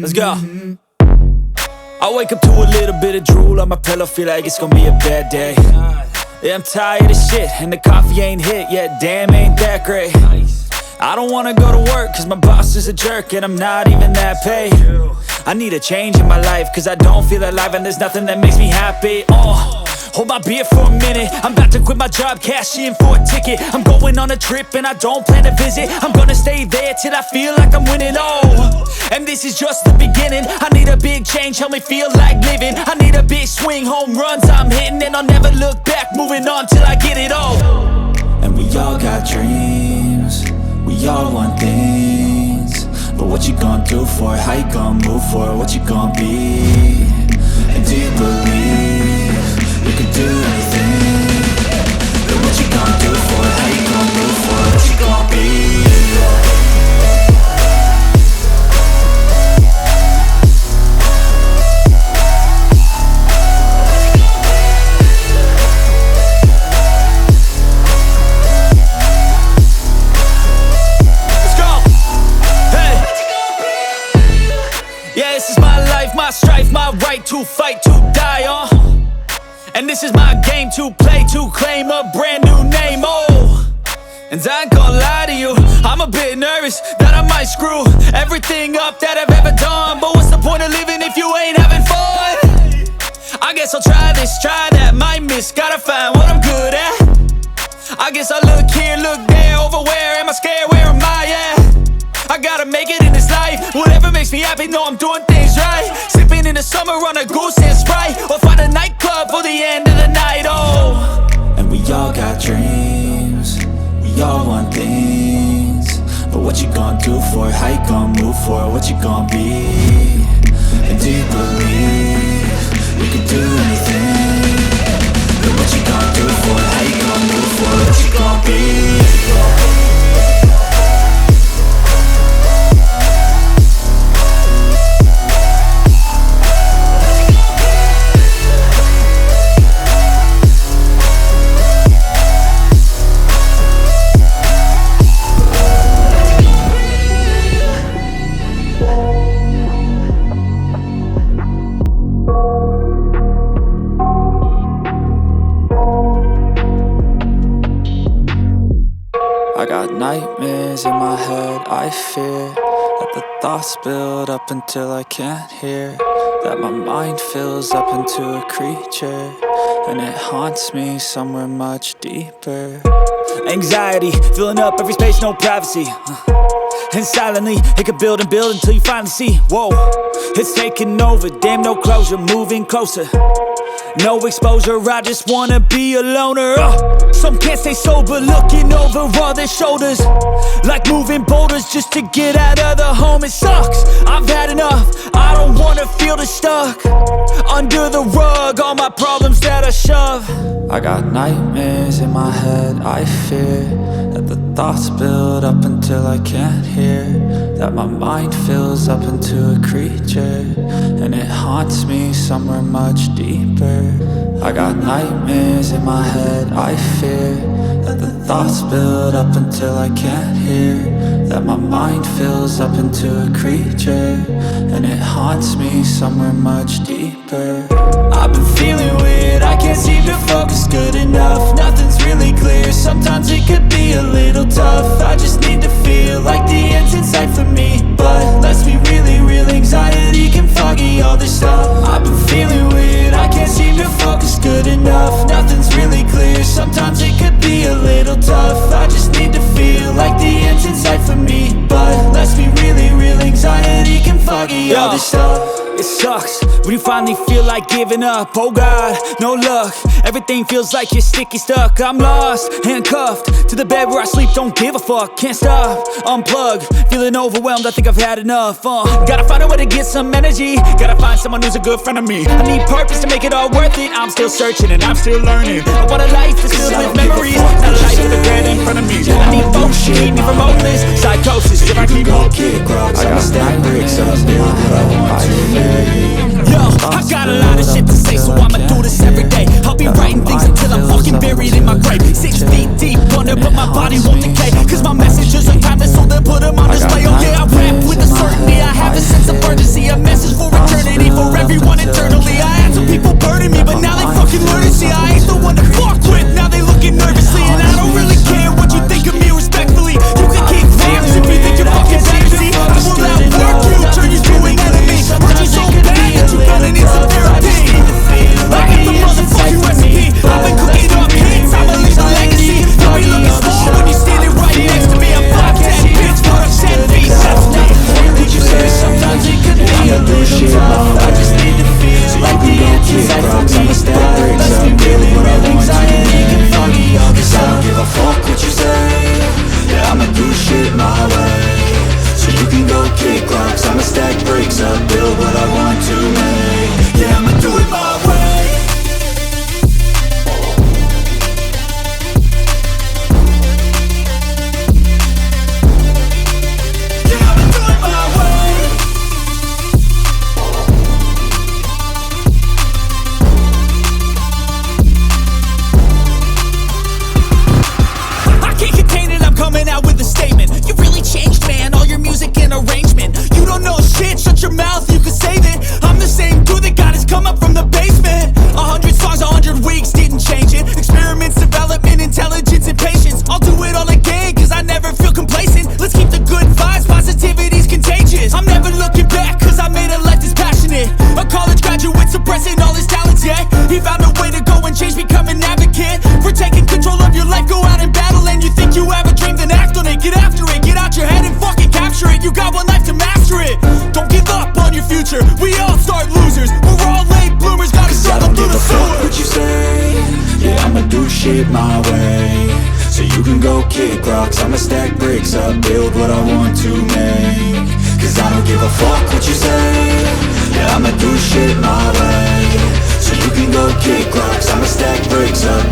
Let's go. I wake up to a little bit of drool on my pillow, feel like it's gonna be a bad day. Yeah, I'm tired of shit, and the coffee ain't hit yet, damn, ain't that great. I don't wanna go to work, cause my boss is a jerk, and I'm not even that paid. I need a change in my life, cause I don't feel alive, and there's nothing that makes me happy. Hold my beer for a minute, I'm about to quit my job, cash in for a ticket. I'm going on a trip and I don't plan to visit. I'm gonna stay there till I feel like I'm winning, and this is just the beginning. I need a big change, help me feel like living. I need a big swing, home runs I'm hitting, and I'll never look back, moving on till I get it all. And we all got dreams, we all want things, but what you gonna do for it? How you gonna move for it? What you gonna be? And do you believe you can do anything? But what you gonna do for it? How you gonna move for it? What you gonna be? Let's go! Hey! Yeah, this is my life, my strife, my right to fight, to die, and this is my game to play, to claim a brand new name, and I ain't gonna lie to you, I'm a bit nervous that I might screw everything up that I've ever done. But what's the point of living if you ain't having fun? I guess I'll try this, try that, might miss, gotta find what I'm good at. I guess I look here, look there, over where am I scared, where am I at? I gotta make it in this life, whatever makes me happy, know I'm doing things right. Sipping in the summer on a goose and Sprite, or find a nightclub for the end of the night, and we all got dreams, we all want things, but what you gonna do for it? How you gonna move for it? What you gonna be? And do you believe you can do anything? But what you gonna do for it? How you gonna move for it? What you gonna be? I got nightmares in my head, I fear that the thoughts build up until I can't hear, that my mind fills up into a creature, and it haunts me somewhere much deeper. Anxiety, filling up every space, no privacy, and silently, it could build and build until you finally see, whoa, it's taking over, damn, no closure, moving closer. No exposure, I just wanna be a loner. Some can't stay sober, looking over all their shoulders, like moving boulders just to get out of the home. It sucks, I've had enough, I don't wanna feel the stuck under the rug, all my problems that I shove. I got nightmares in my head, I fear that the thoughts build up until I can't hear, that my mind fills up into a creature, and it haunts me somewhere much deeper. I got nightmares in my head, I fear that the thoughts build up until I can't hear, that my mind fills up into a creature, and it haunts me somewhere much deeper. I've been feeling weird, I can't seem to focus good enough, nothing's really clear, sometimes it could be a little tough. I just need to feel like the end's in sight for me, but let's be really real, anxiety can foggy all this stuff. I've been feeling weird, I can't seem to focus good enough, nothing's really clear, sometimes it could be a little tough. I just need to feel like the end's in sight for me, but let's be really real, anxiety can foggy all this stuff. It sucks when you finally feel like giving up. Oh God, no luck. Everything feels like you're sticky stuck. I'm lost, handcuffed to the bed where I sleep. Don't give a fuck, can't stop. Unplug, feeling overwhelmed. I think I've had enough. Gotta find a way to get some energy. Gotta find someone who's a good friend of me. I need purpose to make it all worth it. I'm still searching and I'm still learning. I want a life that's filled with memories, not a life with a dead in front of me. I need folks to keep me from hopeless psychosis. If I keep on kick rocks, I'ma stack bricks up, build what I want to. Yo, I got a lot of shit to say, so I'ma do this every day. I'll be writing things until I'm fucking buried in my grave. 6 feet deep under, but my body won't decay. Cause my messages are timeless, so they'll put them on display. Oh yeah, I rap with a certainty, I have a sense of urgency. A message for eternity, for everyone internally. I had some people burning me, but now they fucking learn to see I ain't the one to fuck with. Now they looking nervously, and I don't really care what you think of me respectfully. You can keep fans if you think you're fucking fantasy. I will outwork you, turn you to an enemy. Hurt you so bad that you gonna need some therapy. I got the motherfucking recipe. I've been cooking up hits, I'ma leave a legacy. You'll be looking small when you're standing right next to me. I'm 5'10", bitch, but I'm 10 feet. That's me. Did you say sometimes it could be a little tough? I just need to feel like the answer's inside from me. Let's be real, what anxiety can foggy all this up. I don't give a fuck what you say. Yeah, I'ma do shit my way. So you can go kick rocks, I'ma stack bricks up, build what I want to make. Yeah, I'ma do it my way. Yeah, I'ma do it my way. I can't contain it, I'm coming out with a statement. You really changed, man, all your music and arrangement. You don't know shit, shut your mouth, you can save it. I'm the same dude that got his come up from the basement. 100 songs, 100 weeks, didn't change it. Experiments, development, intelligence, and patience. I'll do it all again, cause I never feel complacent. Let's keep the good vibes, positivity's contagious. I'm never looking back, cause I made a life that's passionate. A college graduate suppressing all his talents, yeah. He found a way to go and change, become an advocate for taking control of your life, go out and battle. And you think you have a dream, then act on it. Get after it, get out your head and fucking capture it. You got one life to master it. Don't give up on your future, we all start losers. We're all late bloomers, gotta struggle through the sewer. What you say? Yeah, I'ma do shit my way. So you can go kick rocks, I'ma stack bricks up, build what I want to make. Cause I don't give a fuck what you say. Yeah, I'ma do shit my way. So you can go kick rocks, I'ma stack bricks up,